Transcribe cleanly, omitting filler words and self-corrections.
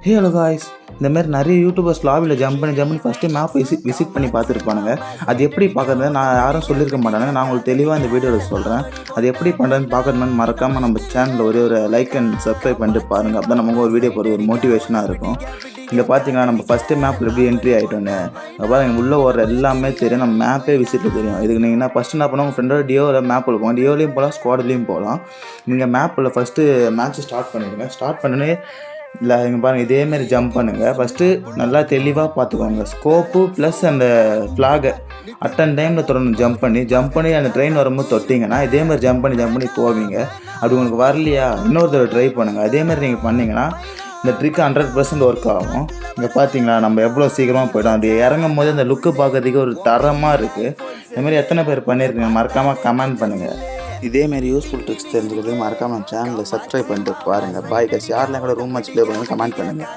Hey hello guys, இந்த மாதிரி நிறைய யூடியூபர்ஸ் லாபியில் ஜம்ப் பண்ணி ஃபஸ்ட்டு மேப் விசிட் பண்ணி பார்த்துருப்பானுங்க. அது எப்படி பார்க்குறது நான் யாரும் சொல்லியிருக்க மாட்டானுங்க. நான் உங்களுக்கு தெளிவாக இந்த வீடியோவில் சொல்கிறேன். அது எப்படி பண்ணுறதுன்னு பார்க்கணுன்னு மறக்காமல் நம்ம சேனலில் ஒரு லைக் அண்ட் சப்ஸ்கிரைப் பண்ணிட்டு பாருங்கள். அப்போ தான் நமக்கு ஒரு வீடியோ போகிற ஒரு மோட்டிவேஷனாக இருக்கும். இங்கே பார்த்தீங்கன்னா நம்ம ஃபஸ்ட்டு மேப்பில் எப்படி என்ட்ரி ஆகிட்டோன்னு அப்போ எங்கள் உள்ளே வர எல்லாமே தெரியும். நம்ம மேப்பே விசிட்டில் தெரியும். இதுக்கு நீங்கள் என்ன ஃபஸ்ட்டு என்ன பண்ணுவோம், உங்கள் ஃப்ரெண்டோட டியோவில் மேப்பில் போவோம். டியோலையும் போகலாம், ஸ்குவாட்லேயும் போகலாம். நீங்கள் மேப்பில் ஃபஸ்ட்டு மேட்ச்சை ஸ்டார்ட் பண்ணிவிடுங்க. ஸ்டார்ட் பண்ணி இல்லை இங்கே பாருங்கள், இதேமாரி ஜம்ப் பண்ணுங்கள். ஃபஸ்ட்டு நல்லா தெளிவாக பார்த்துக்கோங்க. ஸ்கோப்பு ப்ளஸ் அந்த ஃப்ளாகை அட்டன் டைமில் தொடரணும். ஜம்ப் பண்ணி அந்த ட்ரெயின் வரும்போது தொட்டிங்கன்னா இதேமாதிரி ஜம்ப் பண்ணி போவீங்க. அப்படி உங்களுக்கு வரலையா இன்னொரு தடவை ட்ரை பண்ணுங்கள். அதேமாதிரி நீங்கள் பண்ணிங்கன்னா இந்த ட்ரிக் 100% ஒர்க் ஆகும். இங்கே பார்த்தீங்களா நம்ம எவ்வளோ சீக்கிரமாக போய்ட்டோம். அது இறங்கும் போது அந்த லுக்கு பார்க்கறதுக்கு ஒரு தரமாக இருக்குது. இதுமாதிரி எத்தனை பேர் பண்ணியிருக்கீங்க மறக்காமல் கமெண்ட் பண்ணுங்கள். இதேமாரி யூஸ்ஃபுல் ட்ரிக்ஸ் தெரிஞ்சுக்கிறதுக்கு மறக்காமல் சேனலை சப்ஸ்கிரைப் பண்ணிட்டு பாருங்கள். Bye guys. யாரெல்லாம் கூட ரூம் மேட்ச் ப்ளே பண்ணுங்கள் கமெண்ட் பண்ணுங்கள்.